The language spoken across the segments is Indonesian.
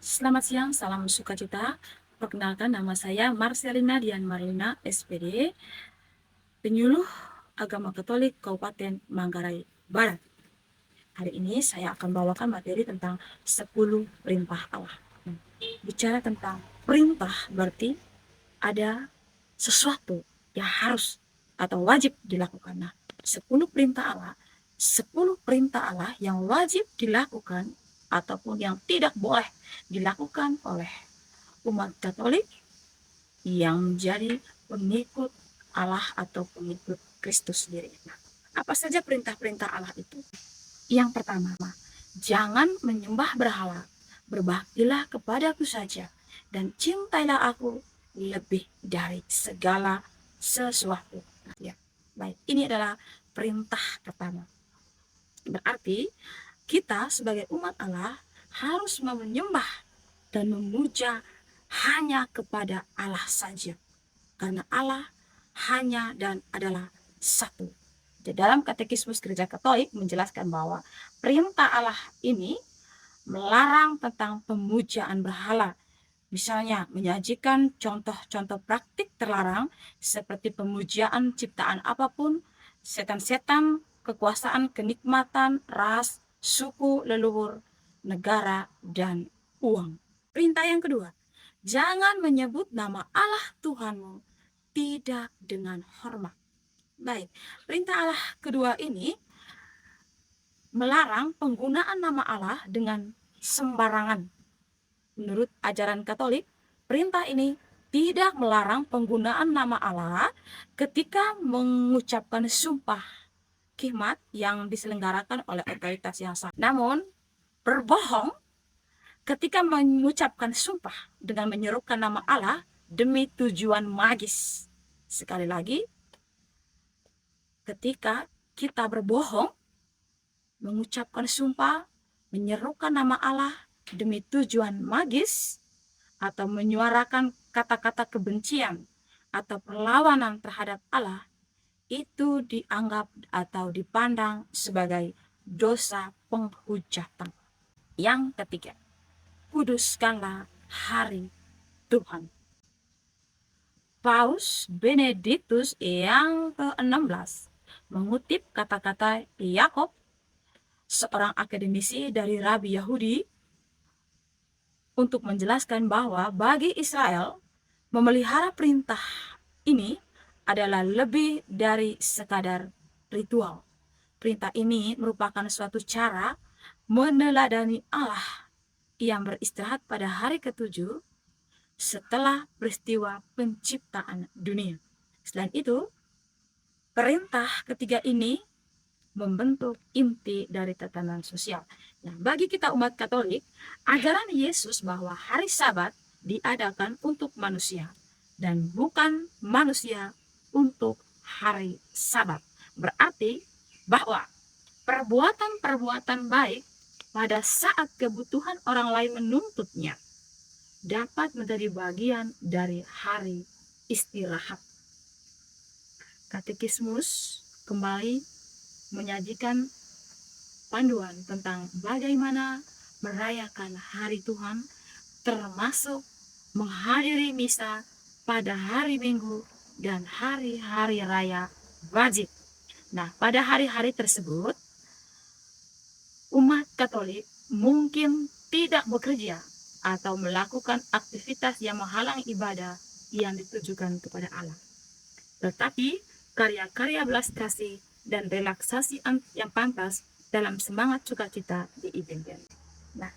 Selamat siang, salam sukacita. Perkenalkan, nama saya Marcelina Dian Marlina, SPD, penyuluh agama Katolik Kabupaten Manggarai Barat. Hari ini saya akan bawakan materi tentang 10 perintah Allah. Bicara tentang perintah berarti ada sesuatu yang harus atau wajib dilakukan. Nah, 10 perintah Allah, 10 perintah Allah yang wajib dilakukan ataupun yang tidak boleh dilakukan oleh umat Katolik yang menjadi pengikut Allah atau pengikut Kristus sendiri. Nah, apa saja perintah-perintah Allah itu? Yang pertama, jangan menyembah berhala, berbaktilah kepadaku saja, dan cintailah aku lebih dari segala sesuatu. Ya, baik, ini adalah perintah pertama. Berarti kita sebagai umat Allah harus menyembah dan memuja hanya kepada Allah saja. Karena Allah hanya dan adalah satu. Di dalam Katekismus Gereja Katolik menjelaskan bahwa perintah Allah ini melarang tentang pemujaan berhala. Misalnya menyajikan contoh-contoh praktik terlarang seperti pemujaan ciptaan apapun, setan-setan, kekuasaan, kenikmatan, ras, suku, leluhur, negara, dan uang. Perintah yang kedua, jangan menyebut nama Allah Tuhanmu tidak dengan hormat. Baik, perintah Allah kedua ini melarang penggunaan nama Allah dengan sembarangan. Menurut ajaran Katolik, perintah ini tidak melarang penggunaan nama Allah ketika mengucapkan sumpah khidmat yang diselenggarakan oleh otoritas yang sah. Namun, berbohong ketika mengucapkan sumpah dengan menyerukan nama Allah demi tujuan magis. Sekali lagi, ketika kita berbohong, mengucapkan sumpah, menyerukan nama Allah demi tujuan magis, atau menyuarakan kata-kata kebencian atau perlawanan terhadap Allah, itu dianggap atau dipandang sebagai dosa penghujatan. Yang ketiga, kuduskanlah hari Tuhan. Paus Benediktus yang ke-16 mengutip kata-kata Yakob, seorang akademisi dari Rabi Yahudi, untuk menjelaskan bahwa bagi Israel memelihara perintah ini adalah lebih dari sekadar ritual. Perintah ini merupakan suatu cara meneladani Allah yang beristirahat pada hari ke-7 setelah peristiwa penciptaan dunia. Selain itu, perintah ketiga ini membentuk inti dari tatanan sosial. Nah, bagi kita umat Katolik, ajaran Yesus bahwa hari Sabat diadakan untuk manusia dan bukan manusia untuk hari Sabat. Berarti bahwa perbuatan-perbuatan baik pada saat kebutuhan orang lain menuntutnya dapat menjadi bagian dari hari istirahat. Katekismus kembali menyajikan panduan tentang bagaimana merayakan hari Tuhan, termasuk menghadiri misa pada hari Minggu dan hari-hari raya wajib. Nah, pada hari-hari tersebut, umat Katolik mungkin tidak bekerja atau melakukan aktivitas yang menghalangi ibadah yang ditujukan kepada Allah. Tetapi karya-karya belas kasih dan relaksasi yang pantas dalam semangat sukacita diizinkan. Nah,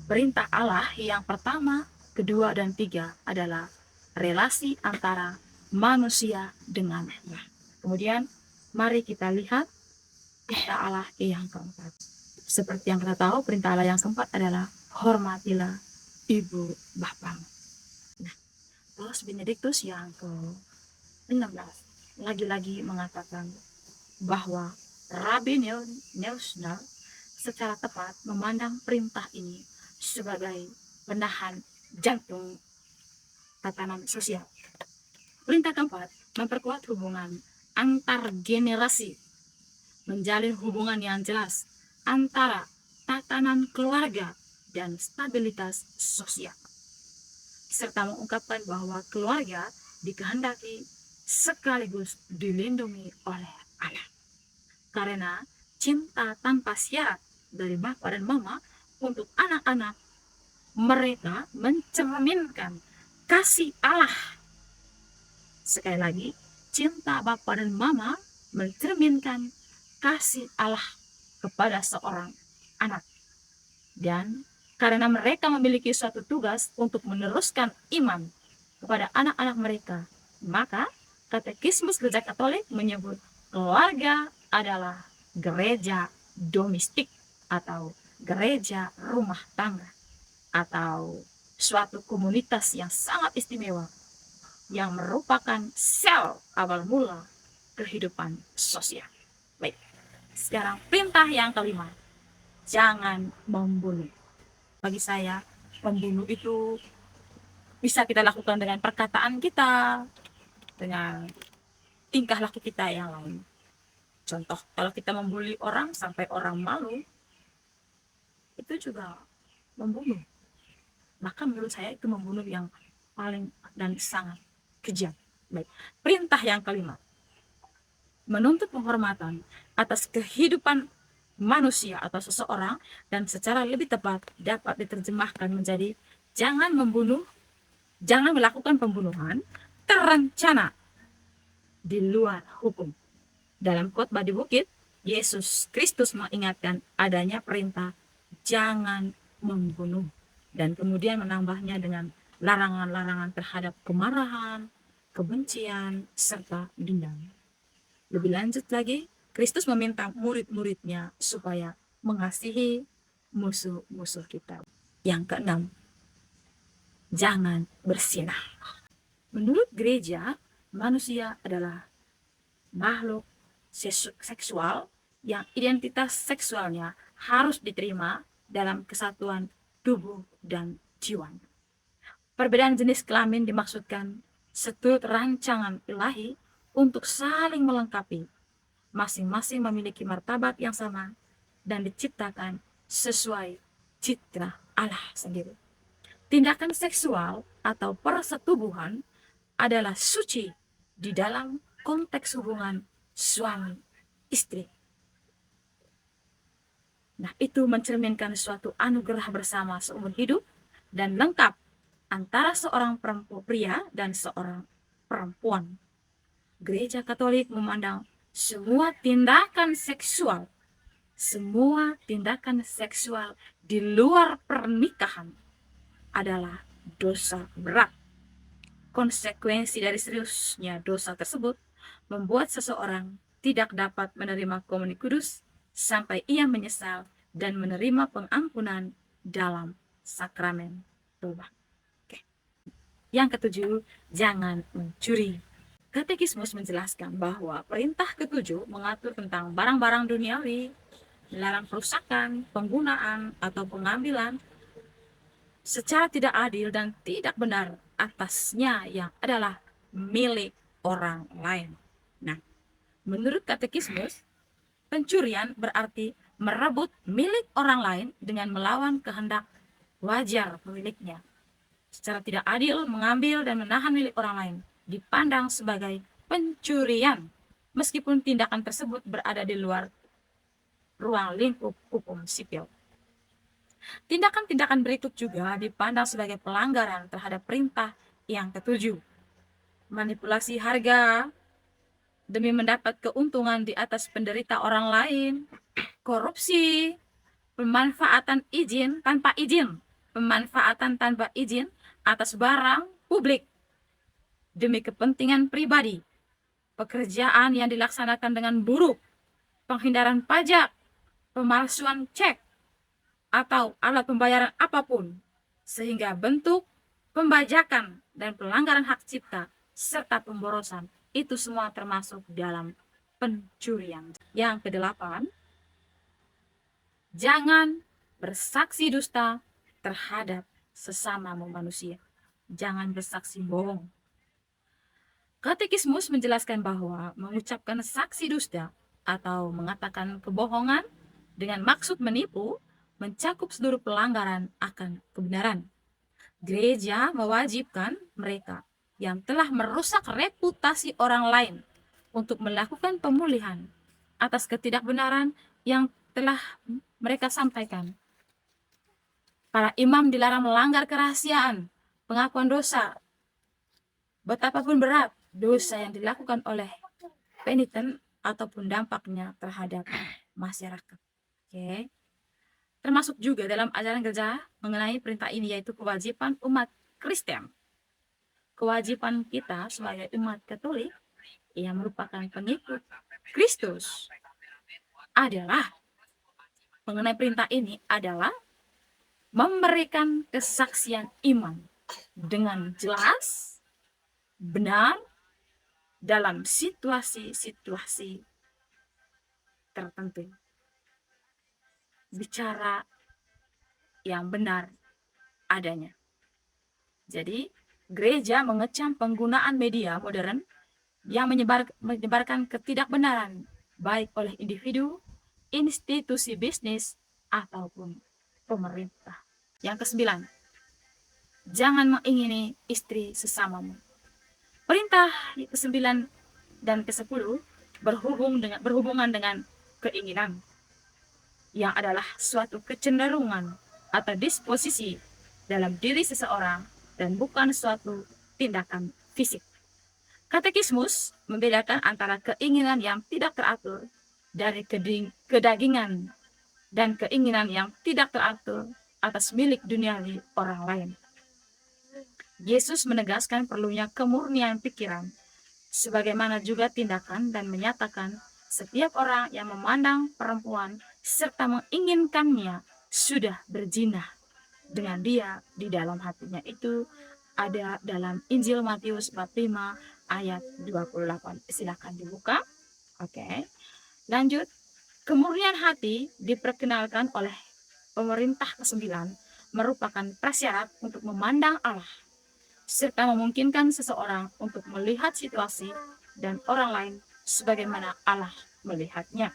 perintah Allah yang pertama, kedua, dan tiga adalah relasi antara manusia dengan Allah. Kemudian mari kita lihat perintah Allah yang keempat. Seperti yang kita tahu, perintah Allah yang keempat adalah hormatilah ibu bapamu. Nah, Paus Benediktus yang ke-16 lagi-lagi mengatakan bahwa Rabi Neusner secara tepat memandang perintah ini sebagai penahan jantung tatanan sosial. Perintah keempat, memperkuat hubungan antar generasi, menjalin hubungan yang jelas antara tatanan keluarga dan stabilitas sosial, serta mengungkapkan bahwa keluarga dikehendaki sekaligus dilindungi oleh Allah. Karena cinta tanpa syarat dari bapak dan mama untuk anak-anak mereka mencerminkan kasih Allah. Sekali lagi, cinta bapak dan mama mencerminkan kasih Allah kepada seorang anak. Dan karena mereka memiliki suatu tugas untuk meneruskan iman kepada anak-anak mereka, maka Katekismus Gereja Katolik menyebut keluarga adalah gereja domestik atau gereja rumah tangga atau suatu komunitas yang sangat istimewa yang merupakan sel awal mula kehidupan sosial. Baik, sekarang perintah yang kelima, jangan membunuh. Bagi saya, membunuh itu bisa kita lakukan dengan perkataan kita, dengan tingkah laku kita yang lain. Contoh, kalau kita membuli orang sampai orang malu, itu juga membunuh. Maka menurut saya itu membunuh yang paling dan sangat kejam. Baik, perintah yang kelima, menuntut penghormatan atas kehidupan manusia atau seseorang, dan secara lebih tepat dapat diterjemahkan menjadi jangan membunuh, jangan melakukan pembunuhan terencana di luar hukum. Dalam khotbah di bukit, Yesus Kristus mengingatkan adanya perintah jangan membunuh, dan kemudian menambahnya dengan larangan-larangan terhadap kemarahan, kebencian, serta dendam. Lebih lanjut lagi, Kristus meminta murid-muridnya supaya mengasihi musuh-musuh kita. Yang keenam, jangan berzinah. Menurut gereja, manusia adalah makhluk seksual yang identitas seksualnya harus diterima dalam kesatuan tubuh dan jiwa. Perbedaan jenis kelamin dimaksudkan seturut rancangan ilahi untuk saling melengkapi. Masing-masing memiliki martabat yang sama dan diciptakan sesuai citra Allah sendiri. Tindakan seksual atau persetubuhan adalah suci di dalam konteks hubungan suami istri. Nah, itu mencerminkan suatu anugerah bersama seumur hidup dan lengkap antara seorang pria dan seorang perempuan. Gereja Katolik memandang semua tindakan seksual di luar pernikahan adalah dosa berat. Konsekuensi dari seriusnya dosa tersebut membuat seseorang tidak dapat menerima komunion kudus sampai ia menyesal dan menerima pengampunan dalam sakramen tobat. Yang ketujuh, jangan mencuri. Katekismus menjelaskan bahwa perintah ketujuh mengatur tentang barang-barang duniawi, melarang perusakan, penggunaan, atau pengambilan secara tidak adil dan tidak benar atasnya yang adalah milik orang lain. Nah, menurut katekismus, pencurian berarti merebut milik orang lain dengan melawan kehendak wajar pemiliknya. Secara tidak adil mengambil dan menahan milik orang lain dipandang sebagai pencurian, meskipun tindakan tersebut berada di luar ruang lingkup hukum sipil. Tindakan-tindakan berikut juga dipandang sebagai pelanggaran terhadap perintah yang ketujuh. Manipulasi harga demi mendapat keuntungan di atas penderita orang lain, korupsi, pemanfaatan tanpa izin atas barang publik demi kepentingan pribadi, pekerjaan yang dilaksanakan dengan buruk, penghindaran pajak, pemalsuan cek, atau alat pembayaran apapun, sehingga bentuk pembajakan dan pelanggaran hak cipta serta pemborosan itu semua termasuk dalam pencurian. Yang kedelapan, jangan bersaksi dusta terhadap sesama manusia. Jangan bersaksi bohong. Katekismus menjelaskan bahwa mengucapkan saksi dusta atau mengatakan kebohongan dengan maksud menipu mencakup seluruh pelanggaran akan kebenaran. Gereja mewajibkan mereka yang telah merusak reputasi orang lain untuk melakukan pemulihan atas ketidakbenaran yang telah mereka sampaikan. Para imam dilarang melanggar kerahasiaan, pengakuan dosa, betapapun berat dosa yang dilakukan oleh peniten ataupun dampaknya terhadap masyarakat. Oke. Termasuk juga dalam ajaran gereja mengenai perintah ini, yaitu kewajiban umat Kristen. Kewajiban kita sebagai umat Katolik yang merupakan pengikut Kristus adalah mengenai perintah ini adalah memberikan kesaksian iman dengan jelas, benar, dalam situasi-situasi tertentu. Bicara yang benar adanya. Jadi, gereja mengecam penggunaan media modern yang menyebarkan ketidakbenaran, baik oleh individu, institusi bisnis, ataupun pemerintah. Yang kesembilan, jangan mengingini istri sesamamu. Perintah ke-9 dan ke-10 berhubungan dengan keinginan, yang adalah suatu kecenderungan atau disposisi dalam diri seseorang dan bukan suatu tindakan fisik. Katekismus membedakan antara keinginan yang tidak teratur dari kedagingan dan keinginan yang tidak teratur atas milik duniawi orang lain. Yesus menegaskan perlunya kemurnian pikiran, sebagaimana juga tindakan, dan menyatakan setiap orang yang memandang perempuan serta menginginkannya sudah berzina dengan dia di dalam hatinya. Itu ada dalam Injil Matius bab 5 ayat 28. Silakan dibuka. Oke. Lanjut. Kemurnian hati diperkenalkan oleh pemerintah ke-9 merupakan prasyarat untuk memandang Allah serta memungkinkan seseorang untuk melihat situasi dan orang lain sebagaimana Allah melihatnya.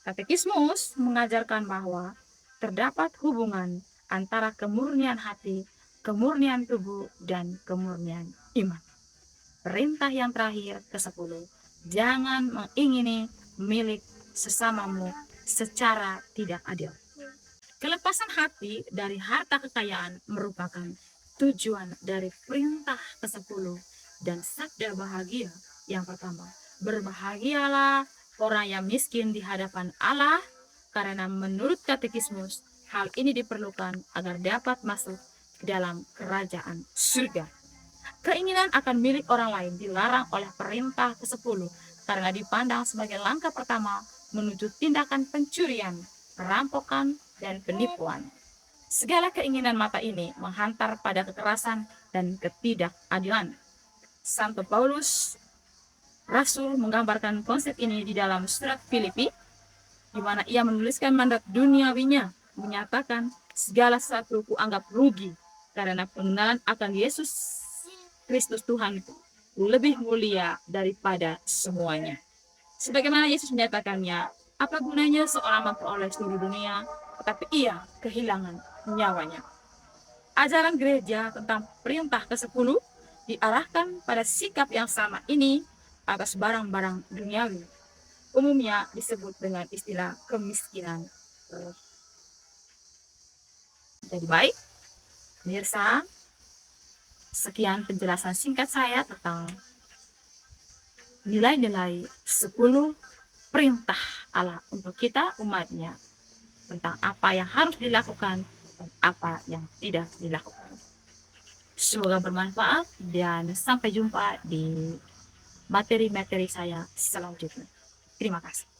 Katekismus mengajarkan bahwa terdapat hubungan antara kemurnian hati, kemurnian tubuh, dan kemurnian iman. Perintah yang terakhir ke-10, jangan mengingini milik sesamamu secara tidak adil. Kelepasan hati dari harta kekayaan merupakan tujuan dari perintah ke-10 dan sabda bahagia yang pertama. Berbahagialah orang yang miskin di hadapan Allah, karena menurut katekismus hal ini diperlukan agar dapat masuk ke dalam kerajaan surga. Keinginan akan milik orang lain dilarang oleh perintah ke-10 karena dipandang sebagai langkah pertama menuju tindakan pencurian, perampokan, dan penipuan. Segala keinginan mata ini menghantar pada kekerasan dan ketidakadilan. Santo Paulus Rasul menggambarkan konsep ini di dalam surat Filipi, di mana ia menuliskan mandat duniawinya, menyatakan segala sesuatu kuanggap rugi karena pengenalan akan Yesus Kristus Tuhan lebih mulia daripada semuanya. Sebagaimana Yesus menyatakannya, apa gunanya seorang memperoleh seluruh dunia, tetapi ia kehilangan nyawanya. Ajaran gereja tentang perintah ke-10 diarahkan pada sikap yang sama ini atas barang-barang duniawi. Umumnya disebut dengan istilah kemiskinan. Jadi baik, pemirsa, sekian penjelasan singkat saya tentang nilai-nilai 10 perintah Allah untuk kita umatnya, tentang apa yang harus dilakukan dan apa yang tidak dilakukan. Semoga bermanfaat dan sampai jumpa di materi-materi saya selanjutnya. Terima kasih.